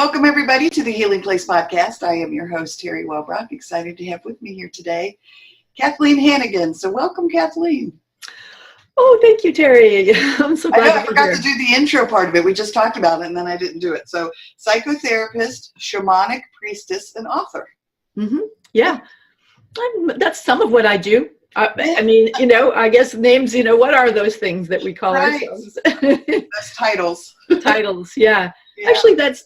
Welcome, everybody, to the Healing Place podcast. I am your host, Teri Wellbrock. Excited to have with me here today, Kathleen Hanagan. So welcome, Kathleen. Oh, thank you, Teri. I'm so glad I forgot to do the intro part of it. We just talked about it, and then I didn't do it. So psychotherapist, shamanic priestess, and author. Mm-hmm. Yeah, that's some of what I do. I mean, I guess names, what are those things that we call ourselves? That's titles. Titles, yeah. Actually, that's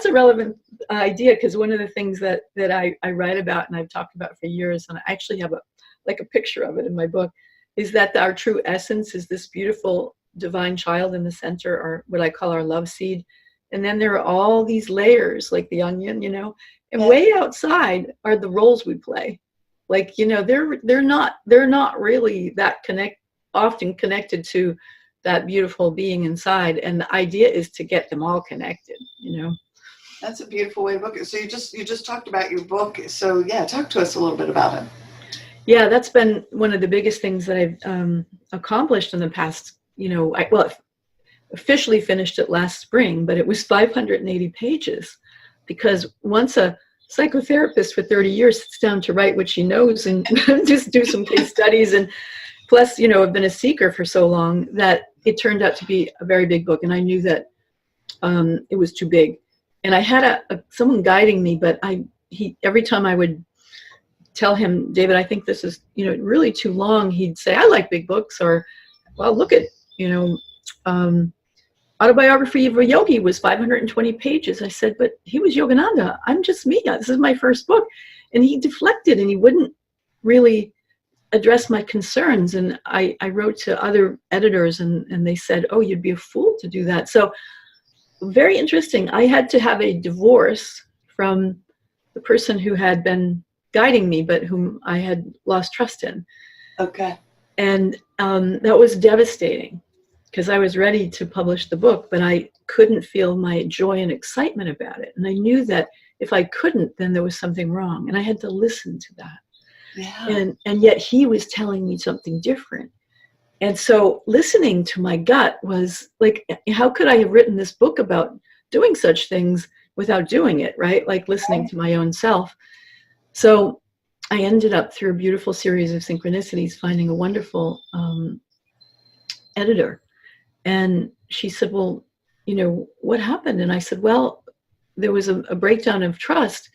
a relevant idea, because one of the things that I write about and I've talked about for years, and I actually have a picture of it in my book, is that our true essence is this beautiful divine child in the center, or what I call our love seed. And then there are all these layers, like the onion, and way outside are the roles we play. Like, they're not really that often connected to that beautiful being inside. And the idea is to get them all connected, That's a beautiful way to look at it. So you just talked about your book. So yeah, talk to us a little bit about it. Yeah, that's been one of the biggest things that I've accomplished in the past, I officially finished it last spring, but it was 580 pages, because once a psychotherapist for 30 years sits down to write what she knows and just do some case studies, and plus, I've been a seeker for so long that it turned out to be a very big book, and I knew that it was too big. And I had someone guiding me, but every time I would tell him, David, I think this is, really too long, he'd say, I like big books, or, well, look at, Autobiography of a Yogi was 520 pages. I said, but he was Yogananda. I'm just me. This is my first book. And he deflected, and he wouldn't really address my concerns. And I wrote to other editors, and they said, oh, you'd be a fool to do that. So very interesting. I had to have a divorce from the person who had been guiding me, but whom I had lost trust in. Okay. And that was devastating, because I was ready to publish the book, but I couldn't feel my joy and excitement about it. And I knew that if I couldn't, then there was something wrong, and I had to listen to that. Yeah. And yet he was telling me something different. And so listening to my gut was like, how could I have written this book about doing such things without doing it, right? Like listening to my own self. So I ended up, through a beautiful series of synchronicities, finding a wonderful editor. And she said, well, what happened? And I said, well, there was a breakdown of trust,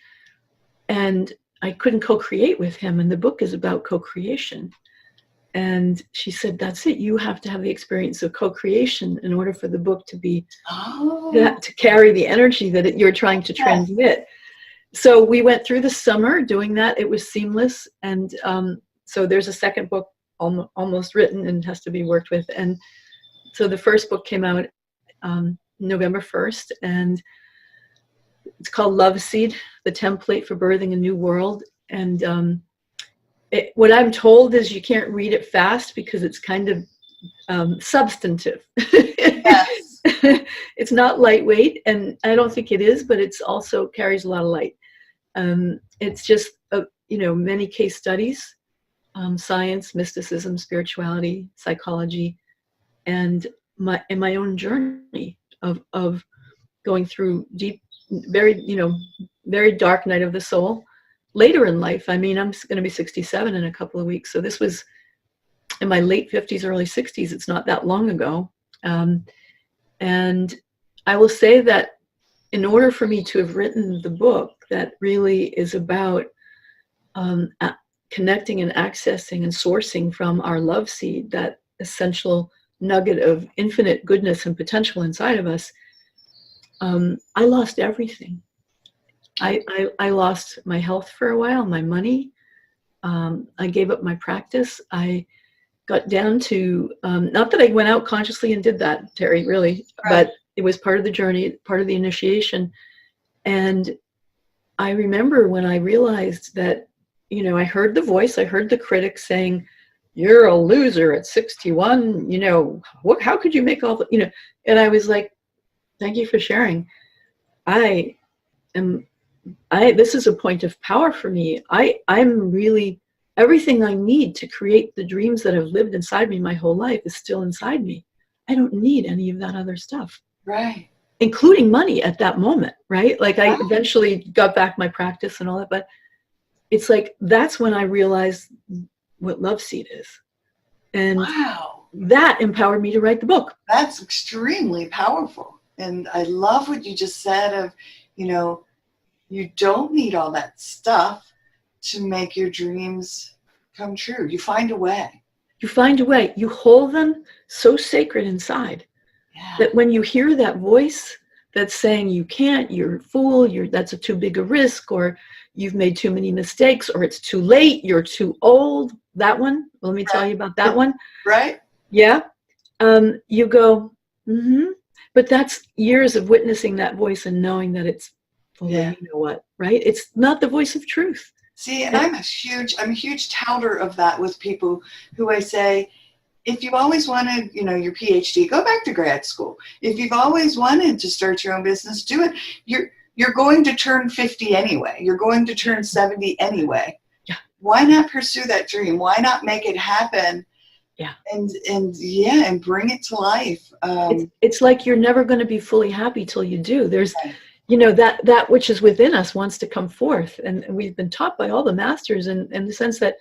and I couldn't co-create with him. And the book is about co-creation. And she said, that's it. You have to have the experience of co-creation in order for the book to be, to carry the energy that you're trying to transmit. So we went through the summer doing that. It was seamless. And so there's a second book almost written and has to be worked with. And so the first book came out November 1st, and it's called Loveseed, the template for birthing a new world. And what I'm told is you can't read it fast, because it's kind of substantive. Yes. It's not lightweight, and I don't think it is, but it's also carries a lot of light. It's just, many case studies, science, mysticism, spirituality, psychology, and my own journey of going through deep, very dark night of the soul later in life. I mean, I'm going to be 67 in a couple of weeks. So this was in my late 50s, early 60s. It's not that long ago. And I will say that in order for me to have written the book that really is about connecting and accessing and sourcing from our love seed, that essential nugget of infinite goodness and potential inside of us, I lost everything. I lost my health for a while, my money. I gave up my practice. I got down to, not that I went out consciously and did that, Teri, really, but it was part of the journey, part of the initiation. And I remember when I realized that, I heard the voice, I heard the critic saying, you're a loser at 61, how could you make all the, and I was like, thank you for sharing. This is a point of power for me. I'm really, everything I need to create the dreams that have lived inside me my whole life is still inside me. I don't need any of that other stuff. Right. including money at that moment, right? Like I eventually got back my practice and all that, but it's like, that's when I realized what Loveseed is. And Wow. that empowered me to write the book. That's extremely powerful. And I love what you just said of, you know, you don't need all that stuff to make your dreams come true. You find a way. You find a way. You hold them so sacred inside that when you hear that voice that's saying you can't, you're a fool, that's a too big a risk, or you've made too many mistakes, or it's too late, you're too old, that one, let me tell you about that one. Right? Yeah. You go, but that's years of witnessing that voice and knowing that it's, you know what, right? It's not the voice of truth. See, and I'm a huge touter of that with people who I say, if you've always wanted, you know, your PhD, go back to grad school. If you've always wanted to start your own business, do it. You're going to turn 50 anyway. You're going to turn 70 anyway. Yeah. Why not pursue that dream? Why not make it happen? Yeah. And bring it to life. It's like you're never going to be fully happy till you do. There's, you know, that which is within us wants to come forth. And we've been taught by all the masters in the sense that,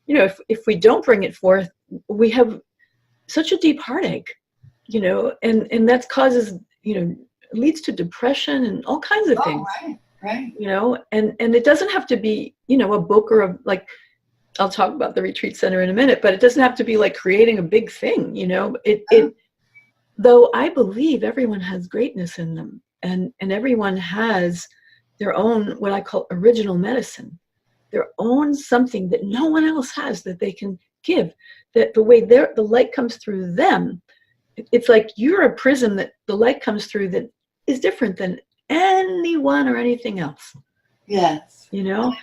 you know, if we don't bring it forth, we have such a deep heartache, you know, and that causes, you know, leads to depression and all kinds of things. Right. You know, and it doesn't have to be, you know, a book or a, like, I'll talk about the retreat center in a minute, but it doesn't have to be like creating a big thing, you know, though I believe everyone has greatness in them, and everyone has their own, what I call original medicine, their own something that no one else has that they can give, that the way the light comes through them, it's like you're a prism that the light comes through that is different than anyone or anything else. Yes. You know,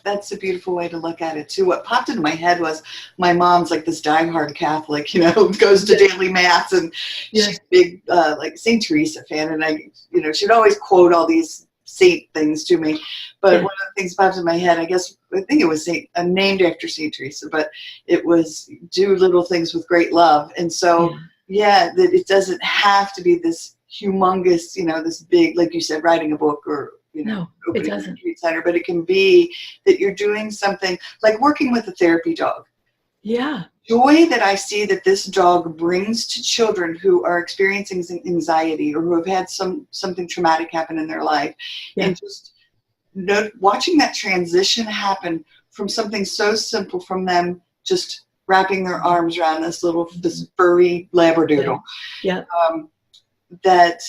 that's a beautiful way to look at it too. What popped into my head was my mom's like this diehard Catholic, you know, goes to daily mass, and she's a big like Saint Teresa fan, and I, you know, she'd always quote all these saint things to me. But one of the things popped in my head, I think it was named after Saint Teresa, but it was do little things with great love. And so that it doesn't have to be this humongous, you know, this big, like you said, writing a book or, you know, opening a retreat center, but it can be that you're doing something like working with a therapy dog. Yeah. Joy that I see that this dog brings to children who are experiencing anxiety or who have had something traumatic happen in their life, and just watching that transition happen from something so simple, from them just wrapping their arms around this furry labradoodle. That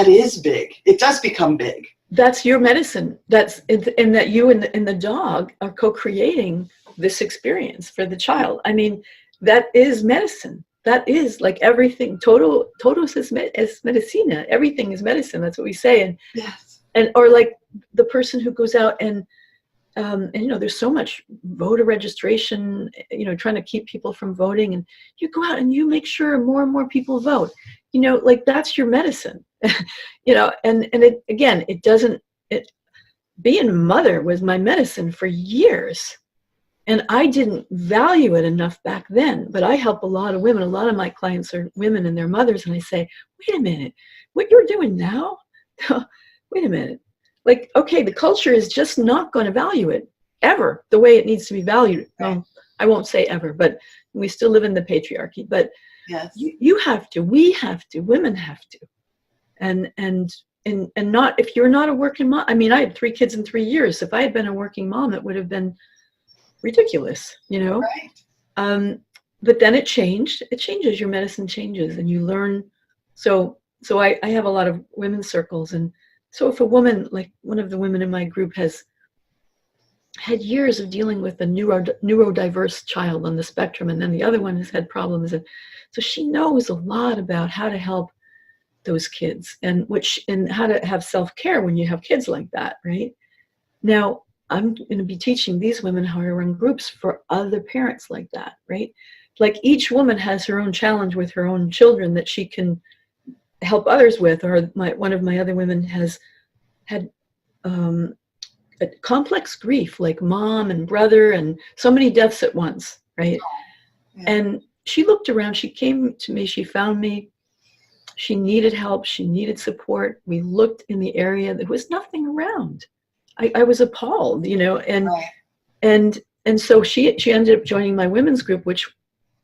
is big. It does become big. That's your medicine. That's in that you and the dog are co-creating this experience for the child. I mean, that is medicine. That is like everything. Todos es medicina. Everything is medicine. That's what we say. And or like the person who goes out and you know, there's so much voter registration, you know, trying to keep people from voting, and you go out and you make sure more and more people vote, you know, like that's your medicine. You know, and it, again, being a mother was my medicine for years, and I didn't value it enough back then, but I help a lot of women. A lot of my clients are women and their mothers, and I say, wait a minute, what you're doing now, wait a minute. Like, okay, the culture is just not going to value it ever the way it needs to be valued. Well, I won't say ever, but we still live in the patriarchy. But you have to, we have to, women have to, and not, if you're not a working mom. I mean, I had 3 kids in 3 years. If I had been a working mom, it would have been ridiculous, you know. But then it changed. It changes. Your medicine changes, and you learn. So I have a lot of women's circles, and so if a woman, like one of the women in my group, has had years of dealing with a neurodiverse child on the spectrum, and then the other one has had problems, and so she knows a lot about how to help those kids and how to have self-care when you have kids like that, right? Now, I'm going to be teaching these women how to run groups for other parents like that, right? Like each woman has her own challenge with her own children that she can help others with, or one of my other women has had a complex grief, like mom and brother and so many deaths at once, right? And she looked around, she came to me, she found me, She needed help. She needed support. We looked in the area. There was nothing around. I was appalled, and Right. and so she ended up joining my women's group, which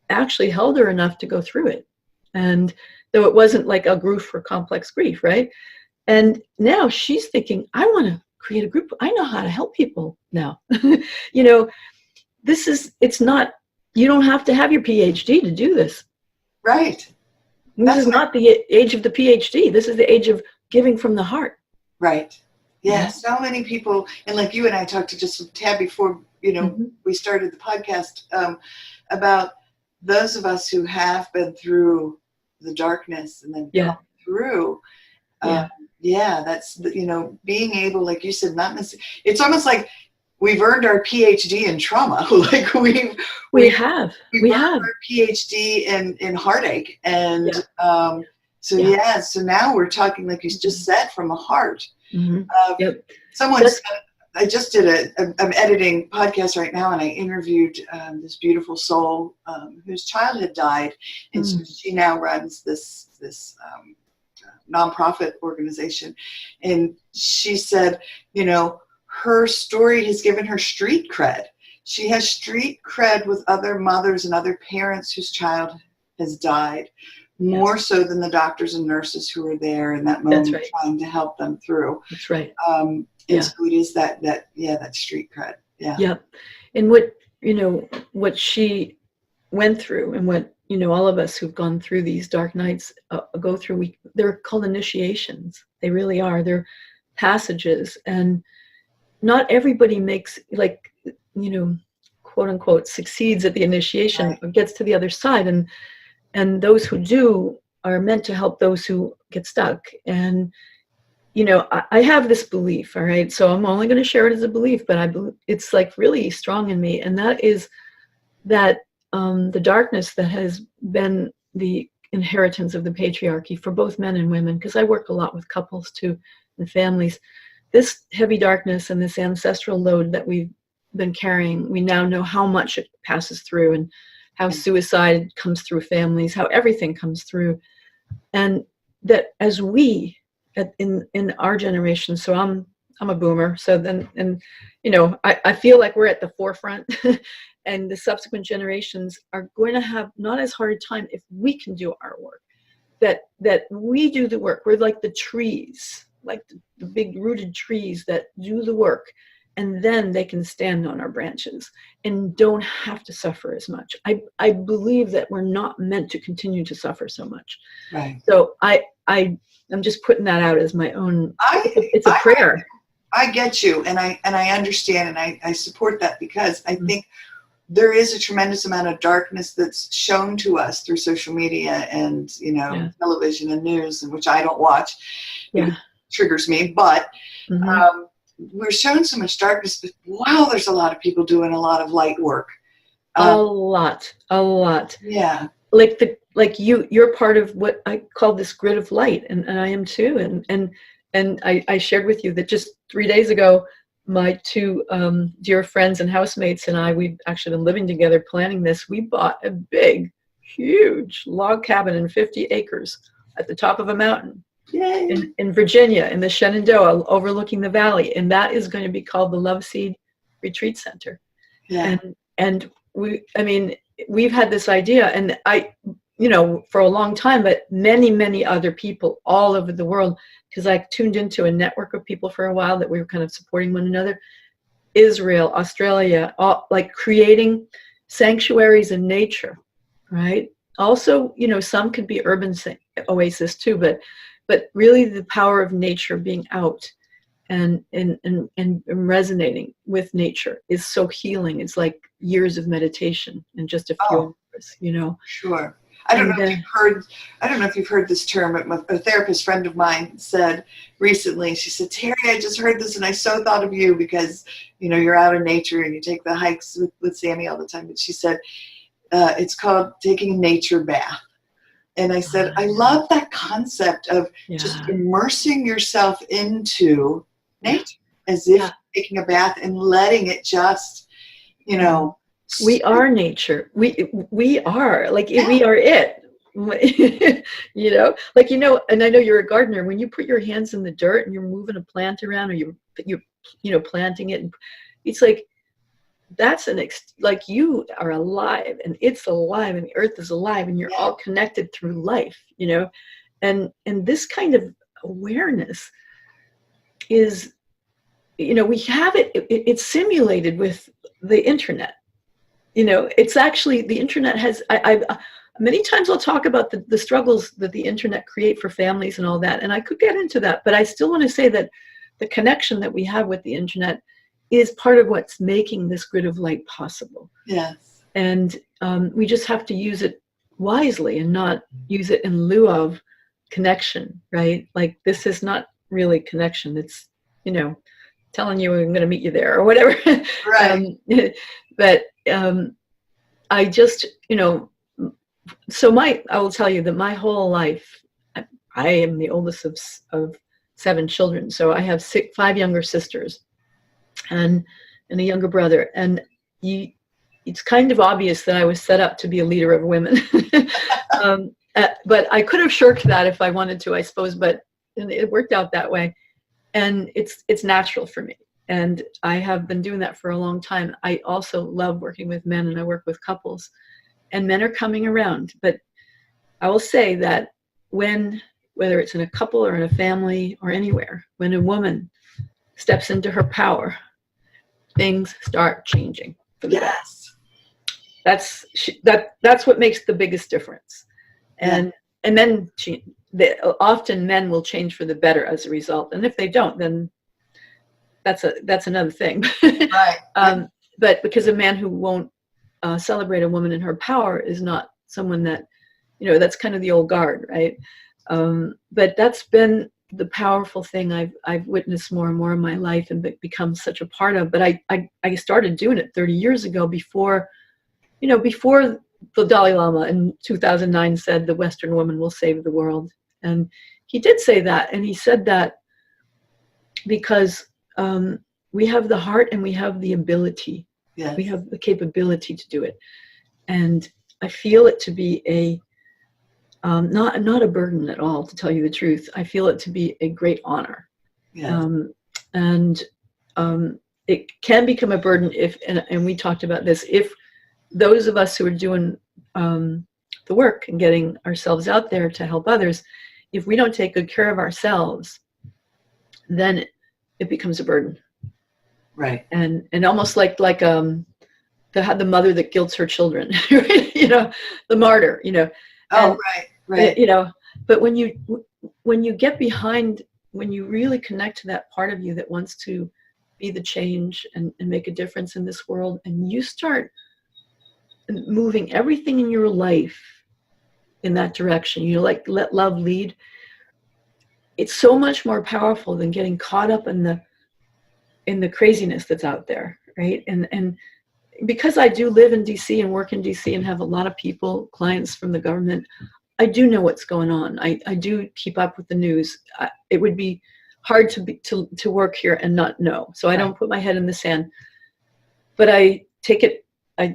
actually held her enough to go through it. And though it wasn't like a group for complex grief, right? And now she's thinking, I want to create a group. I know how to help people now. It's not, you don't have to have your PhD to do this. Right. This is not the age of the PhD. This is the age of giving from the heart. Right. Yeah. So many people, and like you and I talked to just a tad before, we started the podcast, about those of us who have been through the darkness and then come through. That's, being able, like you said, not necessarily, it's almost like we've earned our PhD in trauma. Like we have our PhD in heartaike. And so now we're talking, like you just said, from the heart. Someone said, I just did I'm editing podcast right now, and I interviewed this beautiful soul whose child had died, and so she now runs this nonprofit organization. And she said, her story has given her street cred. She has street cred with other mothers and other parents whose child has died, more so than the doctors and nurses who are there in that moment trying to help them through. That's right. And so it is that street cred. Yeah. Yep. And what she went through, and what, all of us who've gone through these dark nights go through, they're called initiations. They really are. They're passages. And not everybody makes, quote unquote, succeeds at the initiation or gets to the other side. And those who do are meant to help those who get stuck. And, I have this belief, all right? So I'm only going to share it as a belief, but I believe it's like really strong in me. And that is that the darkness that has been the inheritance of the patriarchy for both men and women, because I work a lot with couples too and families, this heavy darkness and this ancestral load that we've been carrying, we now know how much it passes through, and how suicide comes through families, how everything comes through. And that as we, in our generation, so I'm a boomer, so then, and I feel like we're at the forefront, and the subsequent generations are going to have not as hard a time if we can do our work, that we do the work. We're like the trees, like the big rooted trees that do the work, and then they can stand on our branches and don't have to suffer as much. I believe that we're not meant to continue to suffer so much. Right. So I'm just putting that out as my own. It's a prayer. I get you, and I understand, and I support that, because I think there is a tremendous amount of darkness that's shown to us through social media and television and news, and which I don't watch. It triggers me, but we're shown so much darkness. But wow, there's a lot of people doing a lot of light work. A lot. Yeah. Like you're part of what I call this grid of light, and I am too. And I shared with you that just 3 days ago, my two dear friends and housemates and I, we've actually been living together planning this. We bought a big, huge log cabin in 50 acres at the top of a mountain. In Virginia, in the Shenandoah, overlooking the valley, and that is going to be called the Loveseed Retreat Center. And we've had this idea, and for a long time, but many other people all over the world, because I tuned into a network of people for a while that we were kind of supporting one another. Israel, Australia, all, like creating sanctuaries in nature, right? Also, some could be urban oasis too, but really the power of nature being out and resonating with nature is so healing. It's like years of meditation in just a few hours, Sure. I don't know if you've heard this term, but a therapist friend of mine said recently, she said, Teri, I just heard this and I so thought of you because, you're out in nature and you take the hikes with Sammy all the time. But she said, it's called taking a nature bath. And I said, I love that concept of just immersing yourself into nature as if taking a bath and letting it just, we are nature. We are like we are it. You know, like, you know, and I know you're a gardener. When you put your hands in the dirt and you're moving a plant around, or you're planting it, it's like, that's like, you are alive and it's alive and the earth is alive and you're all connected through life, you know. And this kind of awareness is, you know, we have it's simulated with the internet. You know, it's actually, the internet has, I've many times I'll talk about the struggles that the internet create for families and all that, and I could get into that, but I still want to say that the connection that we have with the internet is part of what's making this grid of light possible. Yes. And we just have to use it wisely and not use it in lieu of connection, right? Like, this is not really connection. It's, you know, telling you I'm going to meet you there or whatever. Right. But I just, you know, so I will tell you that my whole life, I am the oldest of 7 children. So I have 5 younger sisters and a younger brother. And it's kind of obvious that I was set up to be a leader of women. But I could have shirked that if I wanted to, I suppose, but it worked out that way. And it's natural for me. And I have been doing that for a long time. I also love working with men, and I work with couples, and men are coming around. But I will say that whether it's in a couple or in a family or anywhere, when a woman steps into her power, things start changing for the best. That's what makes the biggest difference. And then often men will change for the better as a result. And if they don't, then that's another thing. Right. But because a man who won't celebrate a woman in her power is not someone that, you know, that's kind of the old guard, right? But that's been the powerful thing I've witnessed more and more in my life and become such a part of. But I started doing it 30 years ago, before the Dalai Lama in 2009 said the Western woman will save the world. And he did say that, and he said that because we have the heart and we have the ability. Yes. We have the capability to do it. And I feel it to be not a burden at all, to tell you the truth. I feel it to be a great honor. Yes. And it can become a burden if, and we talked about this, if those of us who are doing the work and getting ourselves out there to help others, if we don't take good care of ourselves, then it becomes a burden. Right. And almost like the mother that guilts her children, you know, the martyr, you know. Oh, right. You know, but when you get behind, when you really connect to that part of you that wants to be the change and make a difference in this world, and you start moving everything in your life in that direction, you know, like, let love lead. It's so much more powerful than getting caught up in the craziness that's out there, right? And because I do live in DC and work in DC and have a lot of clients from the government, I do know what's going on. I do keep up with the news. It would be hard to work here and not know. So I don't put my head in the sand, but I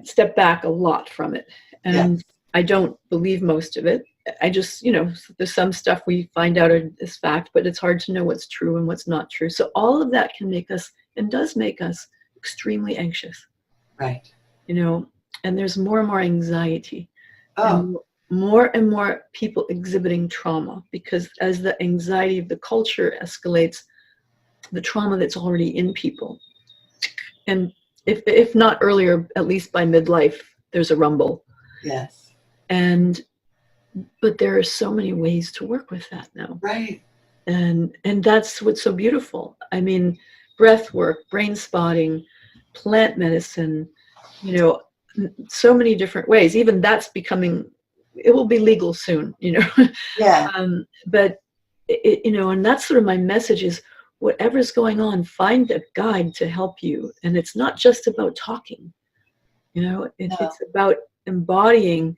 step back a lot from it, and I don't believe most of it. I just, you know, there's some stuff we find out is fact, but it's hard to know what's true and what's not true. So all of that can make us, and does make us, extremely anxious. Right. You know, and there's more and more anxiety. Oh. And more people exhibiting trauma, because as the anxiety of the culture escalates, the trauma that's already in people, and if not earlier, at least by midlife, there's a rumble. Yes. But there are so many ways to work with that now. Right. And that's what's so beautiful. I mean, breath work, brain spotting, plant medicine, you know, so many different ways. Even that's it will be legal soon, you know. Yeah. But you know, and that's sort of my message is, whatever's going on, find a guide to help you. And it's not just about talking, you know, it's about embodying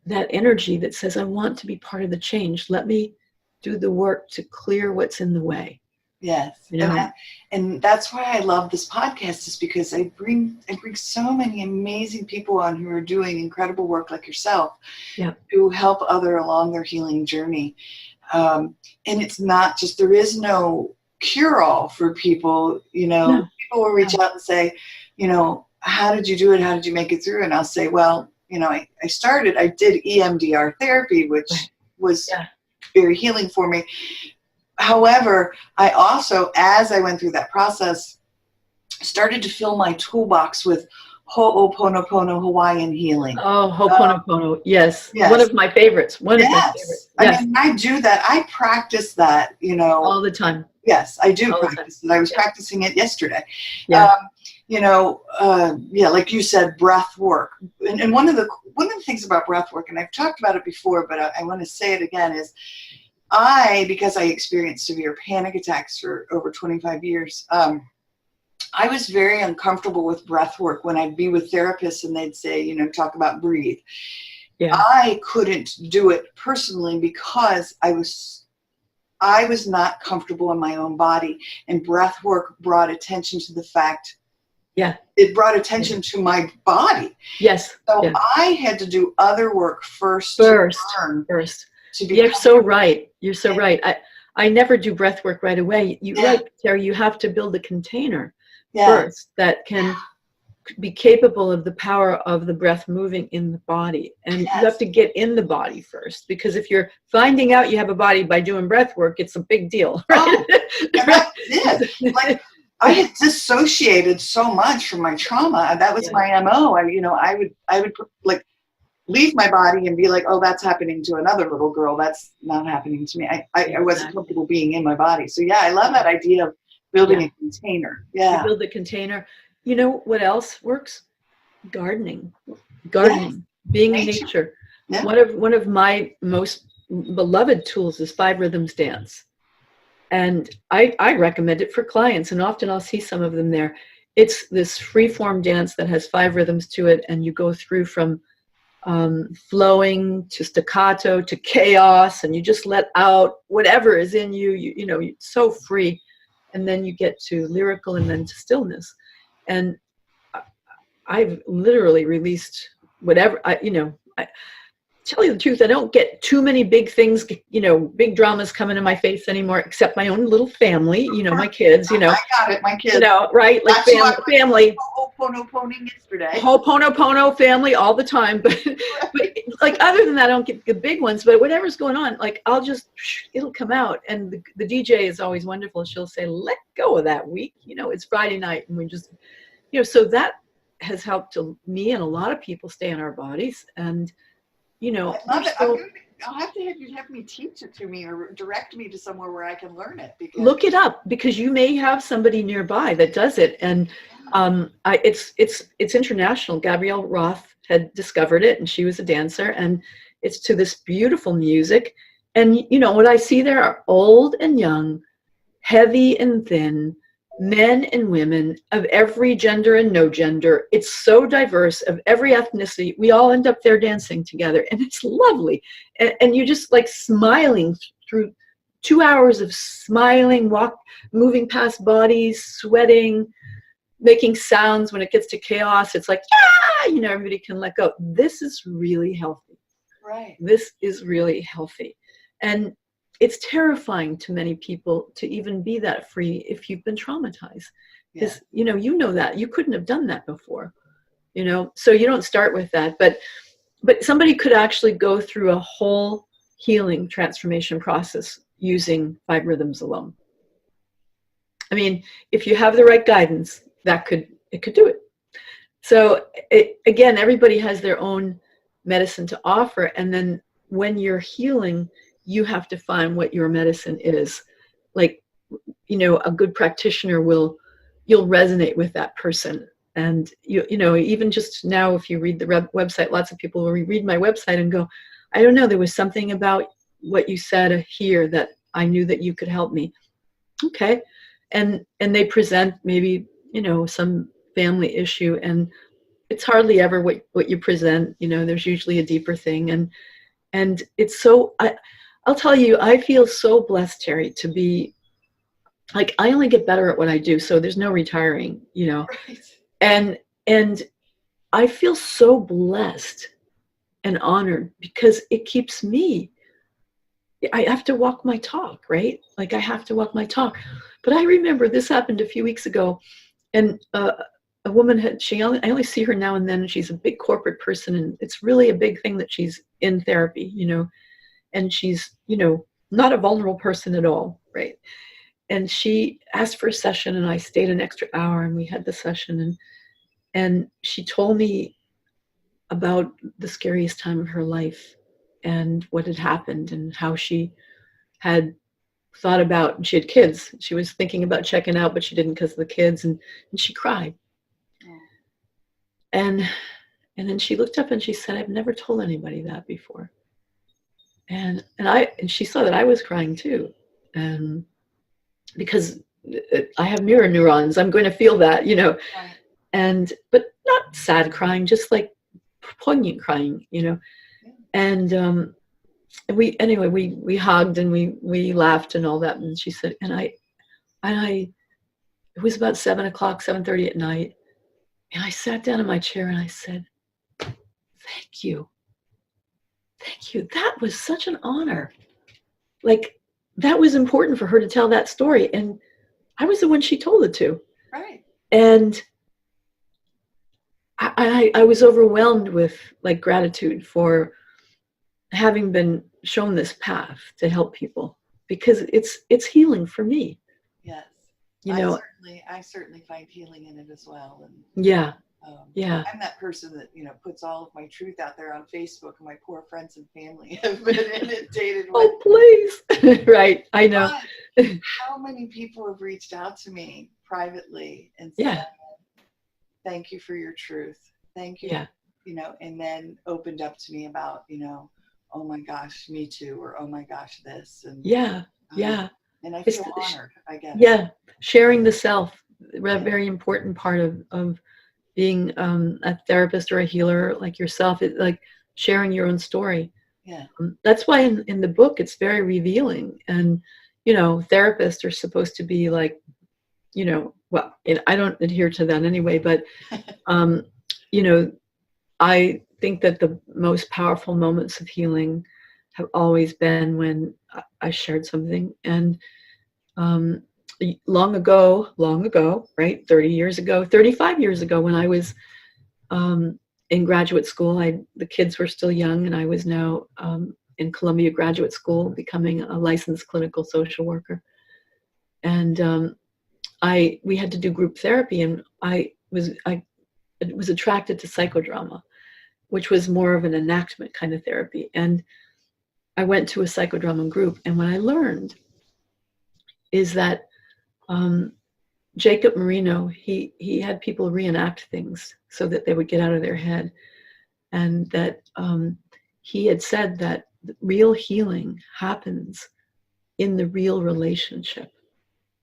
that energy that says, I want to be part of the change. Let me do the work to clear what's in the way. Yes. You know? And that's why I love this podcast, is because I bring so many amazing people on who are doing incredible work like yourself, Yeah. who help other along their healing journey. And it's not just, there is no cure-all for people, you know. No. People will reach out and say, you know, how did you do it? How did you make it through? And I'll say, well, you know, I did EMDR therapy, which was very healing for me. However, I also, as I went through that process, started to fill my toolbox with Ho'oponopono Hawaiian healing. Oh, Ho'oponopono, yes. Yes. One of my favorites. One of my favorites. Yes. I mean, I do that. I practice that, you know. All the time. Yes, I do practice it. I was practicing it yesterday. Yeah. You know, like you said, breath work. And one of the things about breath work, and I've talked about it before, but I want to say it again, is because I experienced severe panic attacks for over 25 years, I was very uncomfortable with breath work when I'd be with therapists and they'd say, you know, talk about breathe. Yeah. I couldn't do it personally because I was not comfortable in my own body, and breath work brought attention to the fact. Yeah. It brought attention to my body. Yes. So I had to do other work first. You're so right. You're so right. I never do breath work right away. You're right, Teri. You have to build a container first that can be capable of the power of the breath moving in the body. And you have to get in the body first, because if you're finding out you have a body by doing breath work, it's a big deal. Right? That's it. Like, I had dissociated so much from my trauma. That was my MO. I would like leave my body and be like, oh, that's happening to another little girl. That's not happening to me. I wasn't comfortable being in my body. So I love that idea of building a container. Yeah. You build the container. You know what else works? Gardening, being in nature. Yeah. One of my most beloved tools is 5 Rhythms Dance. And I recommend it for clients, and often I'll see some of them there. It's this free-form dance that has 5 rhythms to it, and you go through from flowing to staccato to chaos, and you just let out whatever is in you. You're so free, and then you get to lyrical, and then to stillness. And I've literally released whatever. I tell you the truth, I don't get too many big things, big dramas coming in my face anymore, except my own little family, my kids, I got it, my kids. Right? Like family. Ho'oponoponing yesterday. Ho'oponopono family all the time. But like, other than that, I don't get the big ones, but whatever's going on, like, it'll come out. And the DJ is always wonderful. She'll say, let go of that week. It's Friday night, and we just, so that has helped me and a lot of people stay in our bodies. And I love it. I'll have to have me teach it to me, or direct me to somewhere where I can learn it. Look it up, because you may have somebody nearby that does it, and it's international. Gabrielle Roth had discovered it, and she was a dancer, and it's to this beautiful music. And what I see there are old and young, heavy and thin, men and women of every gender and no gender. It's so diverse, of every ethnicity. We all end up there dancing together, and it's lovely. And you're just like smiling through 2 hours of smiling, moving past bodies, sweating, making sounds. When it gets to chaos, it's like, everybody can let go. This is really healthy. Right. This is really healthy. And it's terrifying to many people to even be that free if you've been traumatized. Because, that. You couldn't have done that before, So you don't start with that. But somebody could actually go through a whole healing transformation process using 5 rhythms alone. I mean, if you have the right guidance, it could do it. So again, everybody has their own medicine to offer. And then when you're healing, you have to find what your medicine is. Like, a good practitioner you'll resonate with that person. And, even just now, if you read the website, lots of people will read my website and go, I don't know, there was something about what you said here that I knew that you could help me. Okay. And they present maybe, some family issue, and it's hardly ever what you present. There's usually a deeper thing. And it's so, I'll tell you, I feel so blessed, Teri, to be like I only get better at what I do, so there's no retiring, you know. Right. And I feel so blessed and honored because it keeps me. I have to walk my talk, right? Like I have to walk my talk. But I remember this happened a few weeks ago, and a woman had, I only see her now and then, and she's a big corporate person, and it's really a big thing that she's in therapy, you know, and she's, you know, not a vulnerable person at all, right? And she asked for a session, and I stayed an extra hour, and we had the session, and she told me about the scariest time of her life and what had happened and how she had thought about, she had kids. She was thinking about checking out, but she didn't because of the kids, and she cried. Oh. And then she looked up and she said, I've never told anybody that before. And she saw that I was crying too. And because I have mirror neurons, I'm going to feel that, you know. Right. But not sad crying, just like poignant crying, you know. And we hugged and we laughed and all that. And she said, it was about 7:30 at night. And I sat down in my chair and I said, thank you. Thank you. That was such an honor. Like, that was important for her to tell that story. And I was the one she told it to. Right. And I was overwhelmed with like gratitude for having been shown this path to help people, because it's healing for me. Yes. You know, I certainly find healing in it as well. And yeah. I'm that person that, you know, puts all of my truth out there on Facebook, and my poor friends and family have been inundated with. Oh, please. Right. I know. But how many people have reached out to me privately and said, thank you for your truth. Thank you. Yeah. You know, and then opened up to me about, you know, oh my gosh, me too, or oh my gosh, this. And yeah. And I feel honored, I guess. Yeah. Sharing the self, a very important part of being a therapist or a healer like yourself, is like sharing your own story. Yeah. That's why in the book it's very revealing. And, you know, therapists are supposed to be like, you know, well, I don't adhere to that anyway, but, you know, I think that the most powerful moments of healing have always been when I shared something. And long ago, right? 30 years ago, 35 years ago, when I was in graduate school, the kids were still young, and I was now in Columbia Graduate School, becoming a licensed clinical social worker. And we had to do group therapy, and I was attracted to psychodrama, which was more of an enactment kind of therapy. And I went to a psychodrama group, and what I learned is that Jacob Marino, he had people reenact things so that they would get out of their head, and that he had said that real healing happens in the real relationship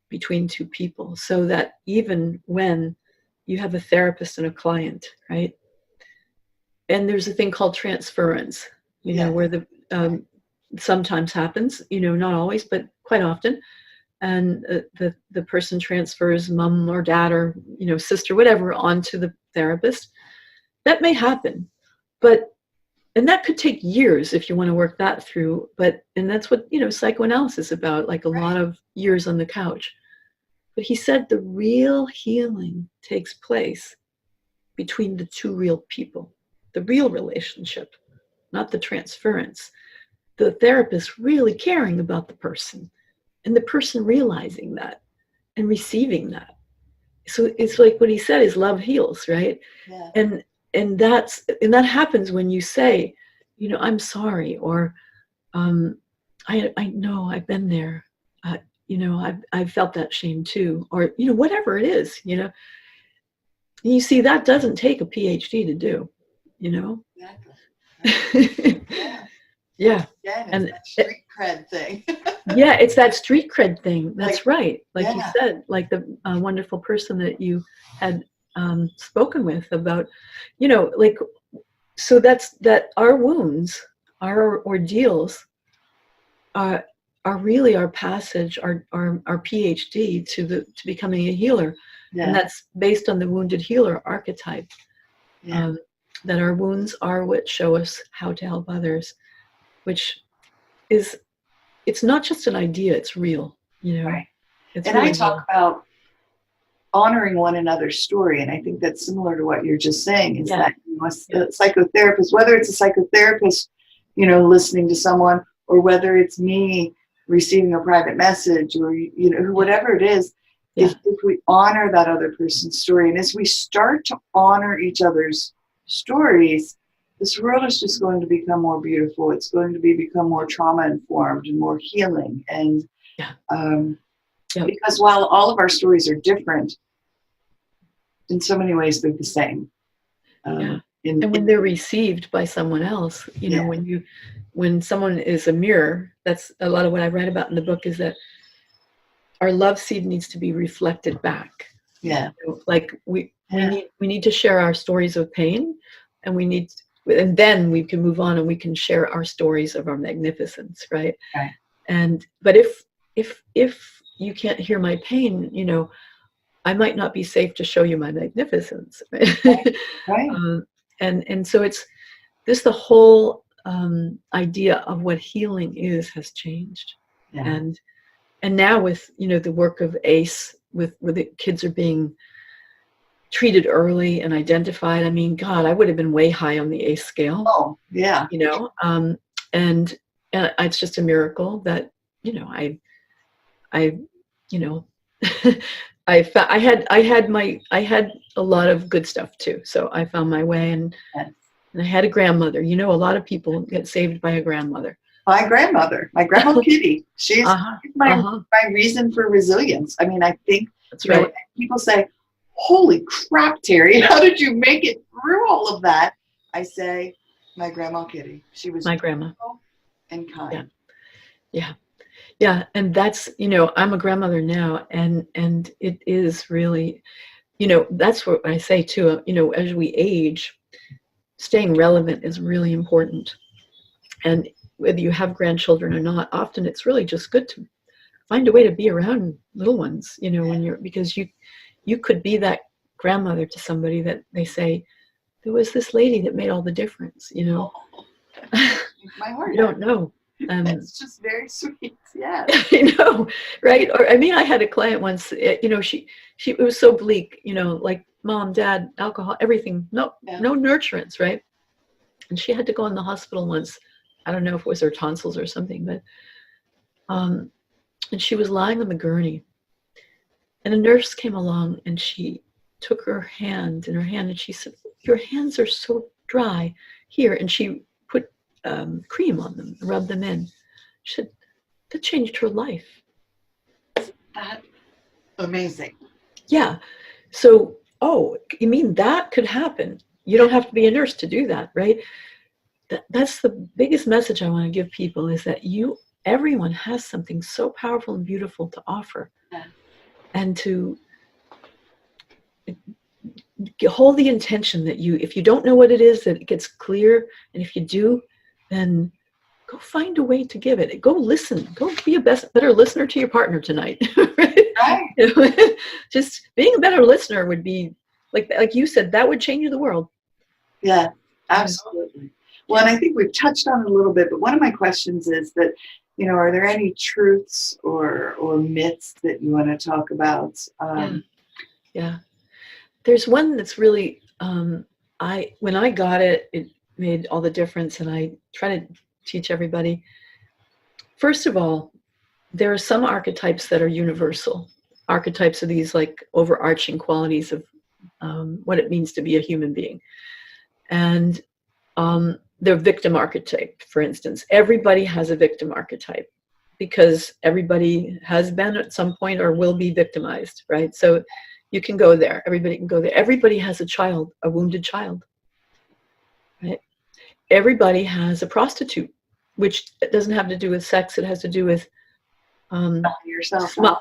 between two people, so that even when you have a therapist and a client, right? And there's a thing called transference, you know, where the sometimes happens, you know, not always, but quite often. And the person transfers mom or dad or, you know, sister, whatever, onto the therapist. That may happen, and that could take years if you want to work that through. And that's what, you know, psychoanalysis is about, like a lot of years on the couch. But he said the real healing takes place between the two real people, the real relationship, not the transference. The therapist really caring about the person, and the person realizing that and receiving that. So it's like what he said is love heals, right? Yeah. And that happens when you say, you know, I'm sorry, or I know I've been there. You know, I've felt that shame too, or, you know, whatever it is, you know. And you see, that doesn't take a PhD to do, you know. Exactly. Yeah. Yeah, and it's that street cred thing. Yeah, it's that street cred thing. That's right. Like you yeah. said, like the wonderful person that you had spoken with about, you know, like, so that our wounds, our ordeals, are really our passage, our PhD to becoming a healer. Yeah. And that's based on the wounded healer archetype. Yeah. That our wounds are what show us how to help others, which is, it's not just an idea, it's real, you know. Right. It's And really I talk real. about honoring one another's story, and I think that's similar to what you're just saying, is that, you know, a psychotherapist, whether it's a psychotherapist, you know, listening to someone, or whether it's me receiving a private message, or, you know, whatever it is, if we honor that other person's story, and as we start to honor each other's stories, this world is just going to become more beautiful. It's going to become more trauma informed and more healing. And because while all of our stories are different, in so many ways they're the same. And when they're received by someone else, you know, when someone is a mirror, that's a lot of what I write about in the book, is that our love seed needs to be reflected back. Yeah. You know, like we need to share our stories of pain, and and then we can move on and we can share our stories of our magnificence, right? Right. But if you can't hear my pain, you know, I might not be safe to show you my magnificence. Right. Right. And so it's this, the whole idea of what healing is has changed. Yeah. And now with, you know, the work of ACE, where the kids are being treated early and identified. I mean, God, I would have been way high on the ACE scale. Oh, yeah. You know, and it's just a miracle that, you know, I you know, I had a lot of good stuff too. So I found my way, and I had a grandmother. You know, a lot of people get saved by a grandmother. My grandmother Kitty, she's my reason for resilience. I mean, I think that's right. Know, people say, holy crap, Teri, how did you make it through all of that? I say, my grandma Kitty. She was my grandma and kind. Yeah, and that's, you know, I'm a grandmother now, and it is really, you know, that's what I say too, you know, as we age, staying relevant is really important. And whether you have grandchildren or not, often it's really just good to find a way to be around little ones, you know, because you could be that grandmother to somebody that they say, there was this lady that made all the difference, you know. My heart. You don't know. It's just very sweet. Yeah. I know, right? Or I mean, I had a client once, you know, she it was so bleak, you know, like mom, dad, alcohol, everything, no nurturance, right? And she had to go in the hospital once. I don't know if it was her tonsils or something, but and she was lying on the gurney, and a nurse came along, and she took her hand in her hand, and she said, your hands are so dry here, and she put cream on them, rubbed them in. She said, that changed her life. That's amazing. Yeah. So, oh, you mean that could happen? You don't have to be a nurse to do that, right? That's the biggest message I want to give people, is that everyone has something so powerful and beautiful to offer. Yeah. And to hold the intention that if you don't know what it is, that it gets clear. And if you do, then go find a way to give it. Go listen. Go be a better listener to your partner tonight. Right? You know, just being a better listener would be, like you said, that would change the world. Yeah, absolutely. Well, and I think we've touched on it a little bit, but one of my questions is that, you know, are there any truths or myths that you want to talk about? Yeah. There's one that's really, when I got it, it made all the difference, and I try to teach everybody. First of all, there are some archetypes that are universal. Archetypes are these like overarching qualities of what it means to be a human being. And the victim archetype, for instance. Everybody has a victim archetype because everybody has been at some point or will be victimized, right? So you can go there. Everybody can go there. Everybody has a child, a wounded child, right? Everybody has a prostitute, which doesn't have to do with sex. It has to do with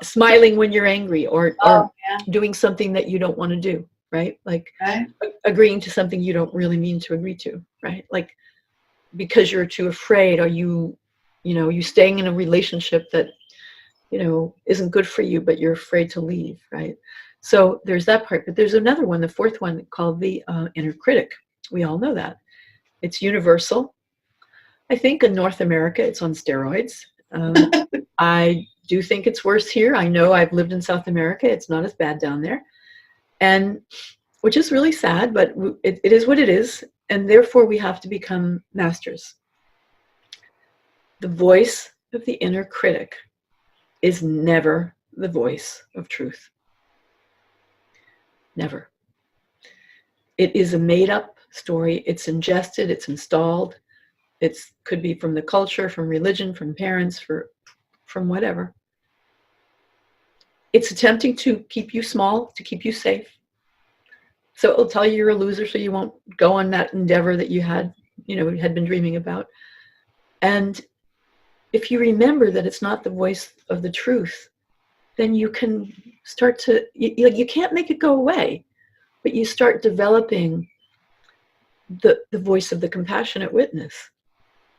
smiling when you're angry, or doing something that you don't want to do, right? Like agreeing to something you don't really mean to agree to, right? Like because you're too afraid, or you you staying in a relationship that, isn't good for you, but you're afraid to leave, right? So there's that part. But there's another one, the fourth one, called the inner critic. We all know that. It's universal. I think in North America, it's on steroids. I do think it's worse here. I know I've lived in South America. It's not as bad down there. And which is really sad, but it is what it is. And therefore, we have to become masters. The voice of the inner critic is never the voice of truth. Never. It is a made-up story. It's ingested. It's installed. It could be from the culture, from religion, from parents, from whatever. It's attempting to keep you small, to keep you safe. So it'll tell you you're a loser, so you won't go on that endeavor that you had been dreaming about. And if you remember that it's not the voice of the truth, then you can start to, you can't make it go away, but you start developing the voice of the compassionate witness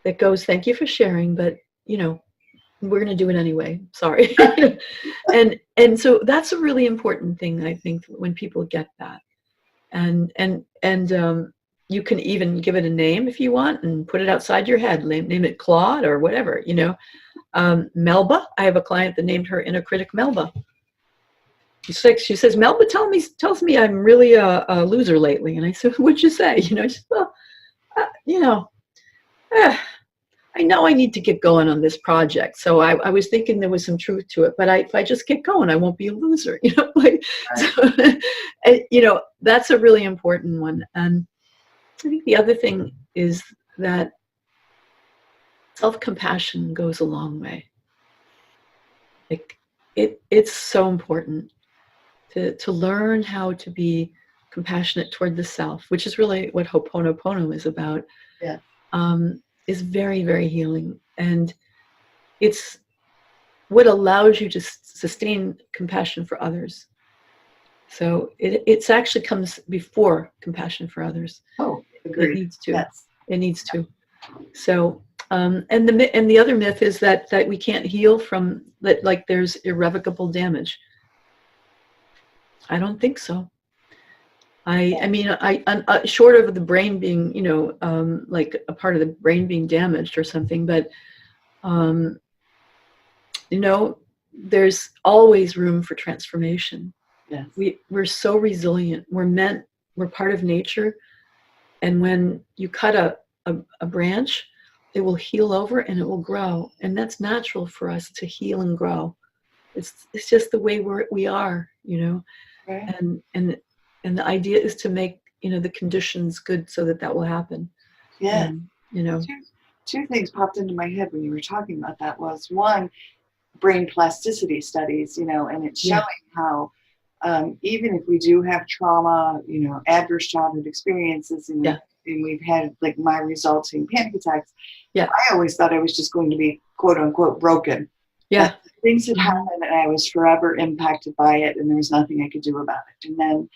that goes, thank you for sharing, but, we're going to do it anyway. Sorry. and so that's a really important thing, I think, when people get that. And you can even give it a name if you want and put it outside your head. Name it Claude or whatever, Melba. I have a client that named her inner critic Melba. She says, Melba tells me I'm really a loser lately. And I said, what'd you say? She said, well, I know I need to get going on this project. So I was thinking there was some truth to it, but if I just get going, I won't be a loser, Right. So, that's a really important one. And I think the other thing is that self-compassion goes a long way. Like it's so important to learn how to be compassionate toward the self, which is really what Ho'oponopono is about. Yeah. Is very, very healing. And it's what allows you to sustain compassion for others. So it actually comes before compassion for others. Oh, agreed. It needs to. Yes. It needs to. So, and the other myth is that we can't heal from that. Like there's irrevocable damage. I don't think so. I mean, short of the brain being, like a part of the brain being damaged or something, but, there's always room for transformation. Yes. We're so resilient. We're part of nature. And when you cut a branch, it will heal over and it will grow. And that's natural for us to heal and grow. It's just the way we are, Right. And the idea is to make, the conditions good so that will happen. Yeah. And, Two things popped into my head when you were talking about that was one, brain plasticity studies, and it's showing how even if we do have trauma, adverse childhood experiences, and we've had like my resulting panic attacks, I always thought I was just going to be quote unquote broken. Yeah. Things had happened and I was forever impacted by it and there was nothing I could do about it. And then,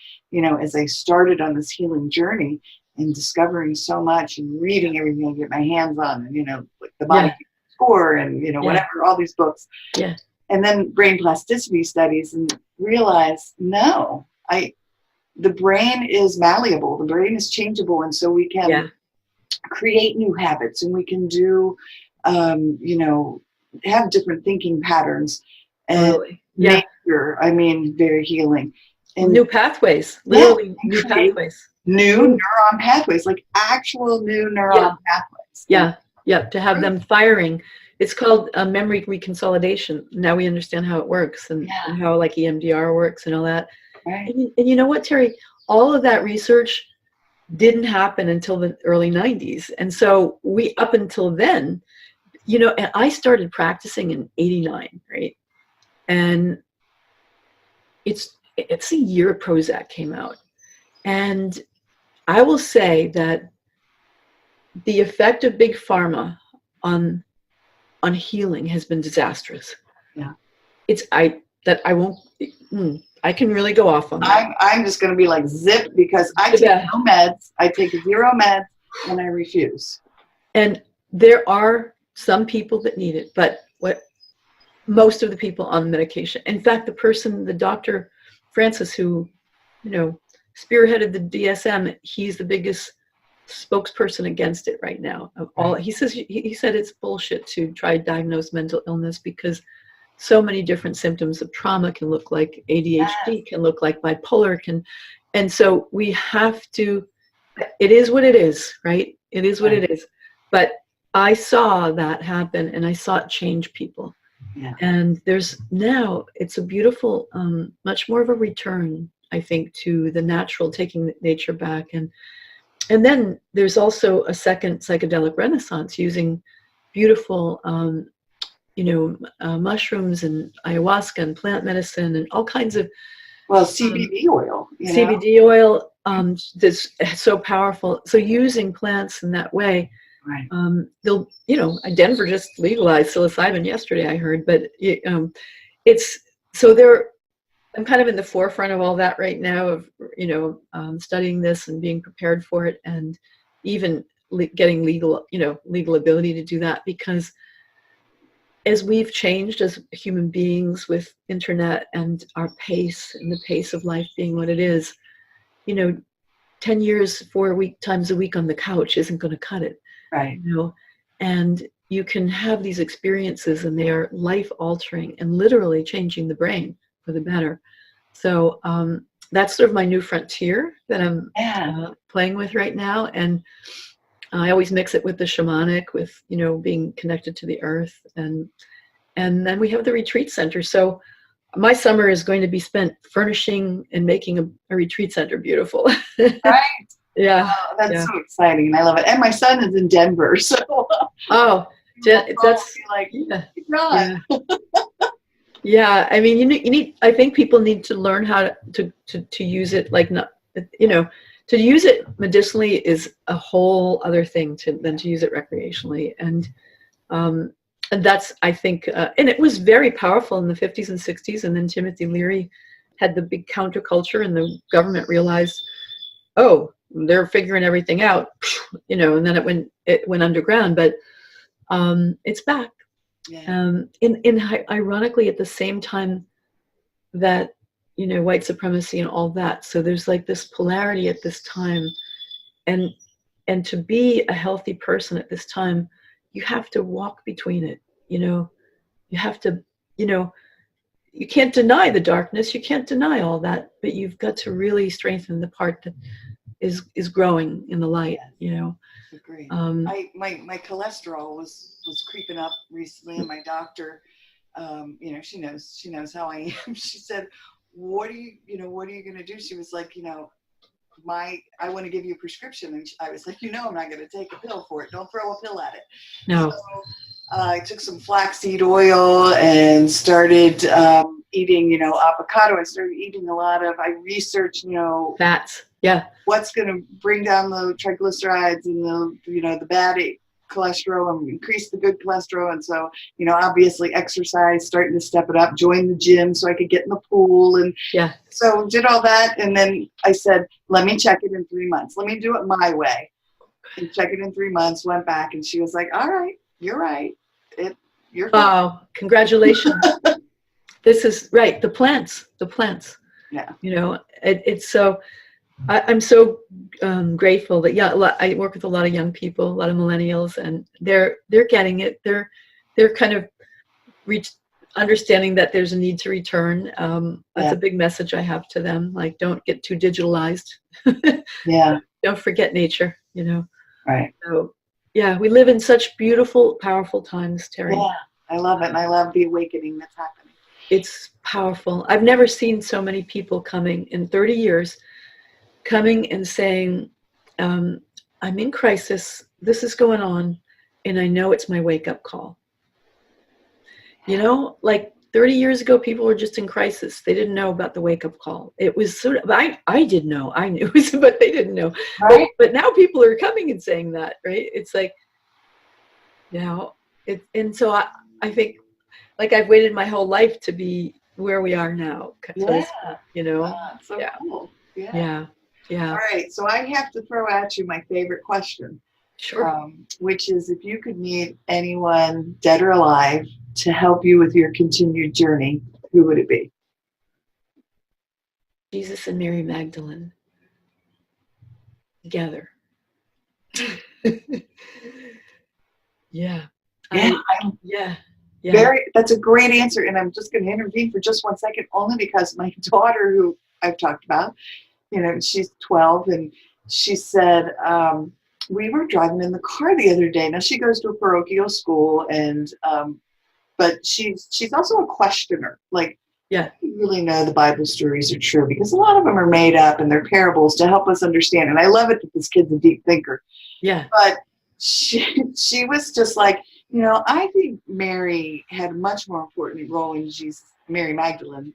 as I started on this healing journey and discovering so much and reading everything I get my hands on and, like the body score and, whatever, all these books. Yeah. And then brain plasticity studies and realize, no, the brain is malleable. The brain is changeable. And so we can create new habits and we can do, have different thinking patterns and nature, very healing. And new pathways, literally new pathways. New neuron pathways, like actual new neuron pathways. Yeah, to have them firing. It's called memory reconsolidation. Now we understand how it works and how like EMDR works and all that. Right. And you know what, Teri? All of that research didn't happen until the early 90s. And so up until then, and I started practicing in 89, right? And it's a year Prozac came out. And I will say that the effect of big pharma on healing has been disastrous. Yeah. I can really go off on that. I'm just going to be like zip because I take no meds. I take 0 meds and I refuse. And there are some people that need it, but what most of the people on medication. In fact, the Dr. Francis, who, you know, spearheaded the DSM, he's the biggest spokesperson against it right now. Of all, he said it's bullshit to try to diagnose mental illness because so many different symptoms of trauma can look like ADHD, can look like bipolar, and so we have to. It is what it is, right? It is what it is. But I saw that happen, and I saw it change people. Yeah. And it's a beautiful, much more of a return, I think, to the natural, taking nature back. And then there's also a second psychedelic renaissance using beautiful, mushrooms and ayahuasca and plant medicine and all kinds of. Well, CBD oil. CBD oil, that's so powerful. So using plants in that way. Right. Denver just legalized psilocybin yesterday, I heard, but I'm kind of in the forefront of all that right now of, studying this and being prepared for it, and even getting legal ability to do that, because as we've changed as human beings with internet and our pace and the pace of life being what it is, 10 years, 4 times a week on the couch isn't going to cut it. Right. And you can have these experiences, and they are life altering and literally changing the brain for the better. So that's sort of my new frontier that I'm playing with right now. And I always mix it with the shamanic, with, being connected to the earth. And then we have the retreat center. So my summer is going to be spent furnishing and making a retreat center beautiful. Right. Yeah. Oh, that's so exciting. I love it. And my son is in Denver, so. That's like, yeah. Yeah. I mean, you need. I think people need to learn how to use it. Like, not, to use it medicinally is a whole other thing than to use it recreationally. And that's, I think, and it was very powerful in the 50s and 60s. And then Timothy Leary had the big counterculture, and the government realized, oh, they're figuring everything out, and then it went underground, but it's back. Yeah. Ironically, at the same time that, white supremacy and all that. So there's like this polarity at this time, and to be a healthy person at this time, you have to walk between it. You have to, you can't deny the darkness, you can't deny all that, but you've got to really strengthen the part that is growing in the light. Agree. My cholesterol was creeping up recently, and my doctor, she knows how I am. She said, what are you going to do? She was like, I want to give you a prescription. And I was like, I'm not going to take a pill for it. Don't throw a pill at it. No. So I took some flaxseed oil and started eating, avocado. I started eating I researched, fats. Yeah. What's going to bring down the triglycerides and the bad cholesterol and increase the good cholesterol. And so, obviously exercise, starting to step it up, join the gym so I could get in the pool. And so did all that. And then I said, let me check it in 3 months. Let me do it my way. And check it in 3 months, went back, and she was like, all right, you're right. You're fine. Wow. Congratulations. This is right. The plants. Yeah. It's so, I'm so grateful that I work with a lot of young people, a lot of millennials, and they're getting it. They're kind of understanding that there's a need to return. That's a big message I have to them. Like, don't get too digitalized. Don't forget nature. Right. So we live in such beautiful, powerful times, Teri. Yeah, I love it, and I love the awakening that's happening. It's powerful. I've never seen so many people coming in 30 years. Coming and saying, I'm in crisis, this is going on, and I know it's my wake-up call. Like 30 years ago, people were just in crisis. They didn't know about the wake-up call. It was sort of, I did know, I knew, but they didn't know. Right. But now people are coming and saying that, right? It's like, and so I think, like, I've waited my whole life to be where we are now. So Yeah. Cool. Yeah. All right, so I have to throw at you my favorite question. Sure. Which is, if you could meet anyone, dead or alive, to help you with your continued journey, who would it be? Jesus and Mary Magdalene together. Yeah. Yeah, Yeah. that's a great answer. And I'm just going to intervene for just 1 second, only because my daughter, who I've talked about, she's 12, and she said, we were driving in the car the other day. Now she goes to a parochial school, and but she's also a questioner. Like, Yeah. you really know the Bible stories are true, because a lot of them are made up and they're parables to help us understand. And I love it that this kid's a deep thinker. Yeah. But she was just like, I think Mary had a much more important role in Jesus, Mary Magdalene,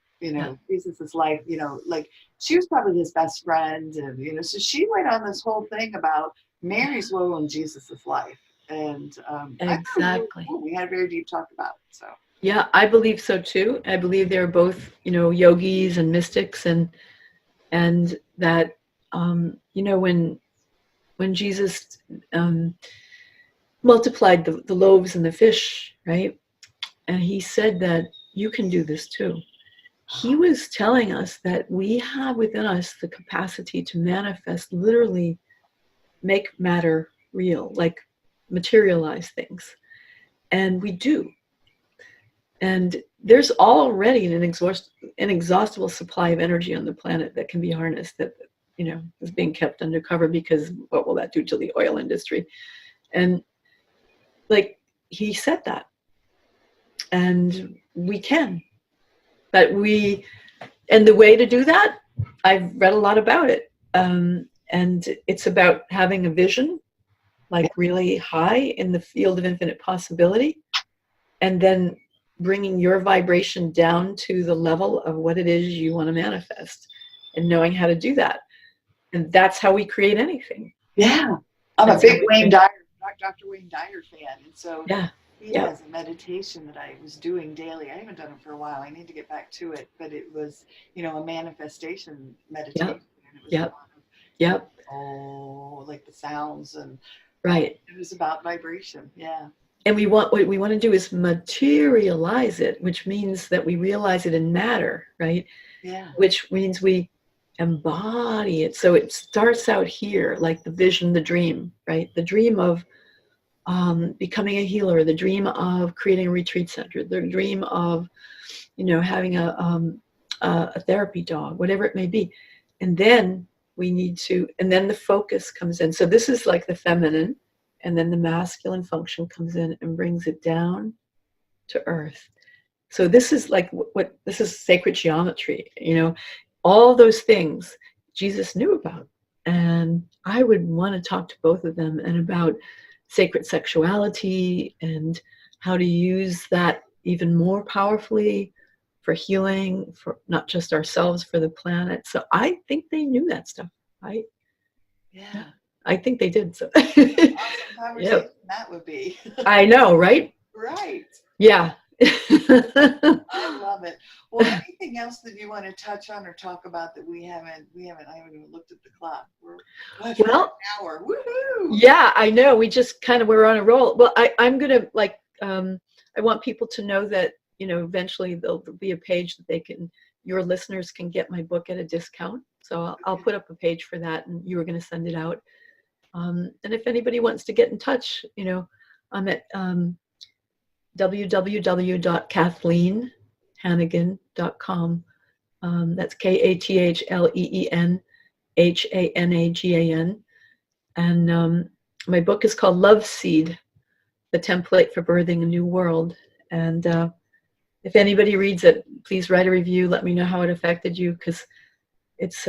Jesus' life, like she was probably his best friend. And, so she went on this whole thing about Mary's role in Jesus' life. And exactly. We had a very deep talk about it. So. Yeah, I believe so too. I believe they're both, yogis and mystics, and that, when Jesus multiplied the loaves and the fish, right? And he said that you can do this too. He was telling us that we have within us the capacity to manifest, literally make matter real, like materialize things. And we do. And there's already an inexhaustible supply of energy on the planet that can be harnessed, that is being kept undercover, because what will that do to the oil industry? And like he said that, and we can. But and the way to do that, I've read a lot about it, and it's about having a vision, like really high in the field of infinite possibility, and then bringing your vibration down to the level of what it is you want to manifest, and knowing how to do that. And that's how we create anything. Yeah. I'm a big Dr. Wayne Dyer fan. And so he has a meditation that I was doing daily. I haven't done it for a while. I need to get back to it. But it was, a manifestation meditation. Yep. And it was Yep. Like the sounds, and right. It was about vibration. Yeah. And what we want to do is materialize it, which means that we realize it in matter, right? Yeah. Which means we embody it. So it starts out here, like the vision, the dream, right? The dream of becoming a healer, the dream of creating a retreat center, the dream of, having a therapy dog, whatever it may be. And then and then the focus comes in. So this is like the feminine, and then the masculine function comes in and brings it down to earth. So this is like this is sacred geometry, all those things Jesus knew about. And I would want to talk to both of them, and about sacred sexuality and how to use that even more powerfully for healing, for not just ourselves, for the planet. So I think they knew that stuff. Yeah. I think they did. So awesome conversation that would be. I know, right? Right. Yeah. I love it. Well, anything else that you want to touch on or talk about that I haven't even looked at the clock. We're an hour. Woohoo! Yeah, I know. We just we're on a roll. Well, I'm gonna I want people to know that, eventually there'll be a page that your listeners can get my book at a discount. So I'll put up a page for that, and you were going to send it out. And if anybody wants to get in touch, I'm at www.kathleenhanagan.com. That's KATHLEENHANAGAN. And my book is called Loveseed, the template for birthing a new world. And if anybody reads it, please write a review. Let me know how it affected you, because it's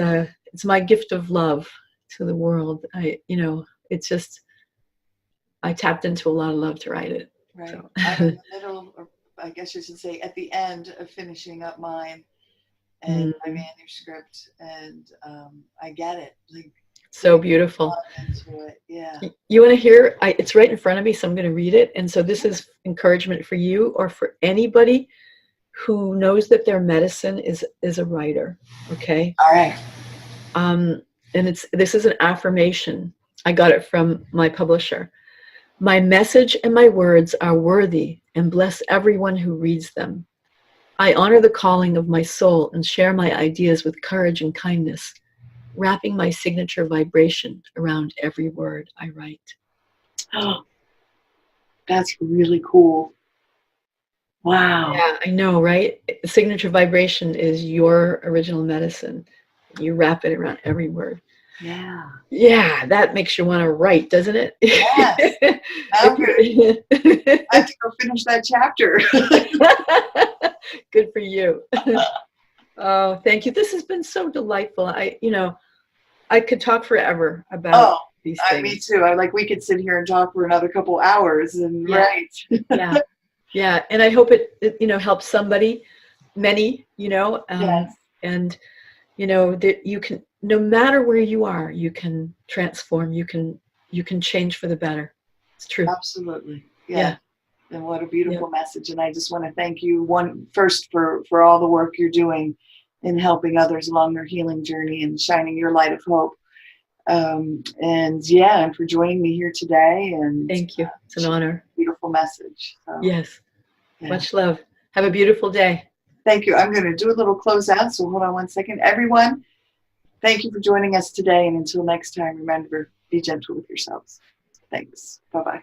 my gift of love to the world. It's just, I tapped into a lot of love to write it. Right. So. I'm in the middle, or I guess you should say at the end of finishing up mine and my manuscript, and I get it. Like, so beautiful. Into it. Yeah. You want to hear? It's right in front of me, so I'm going to read it. And so this is encouragement for you, or for anybody who knows that their medicine is a writer. Okay. All right. And this is an affirmation. I got it from my publisher. My message and my words are worthy and bless everyone who reads them. I honor the calling of my soul and share my ideas with courage and kindness, wrapping my signature vibration around every word I write. Oh, that's really cool. Wow. Yeah, I know, right? Signature vibration is your original medicine. You wrap it around every word. Yeah. Yeah, that makes you want to write, doesn't it? Yes. I have to go finish that chapter. Good for you. Oh, thank you. This has been so delightful. I could talk forever about these things. Me too. We could sit here and talk for another couple hours and write. Yeah. Yeah. And I hope it helps somebody, many, Yes. and, that you can, no matter where you are, you can transform, you can change for the better. It's true. Absolutely. Yeah. And what a beautiful message. And I just want to thank you first for all the work you're doing in helping others along their healing journey and shining your light of hope. And for joining me here today. And thank you. It's an honor. Beautiful message. So, yes. Yeah. Much love. Have a beautiful day. Thank you. I'm going to do a little closeout. So hold on one second. Everyone, thank you for joining us today. And until next time, remember, be gentle with yourselves. Thanks. Bye-bye.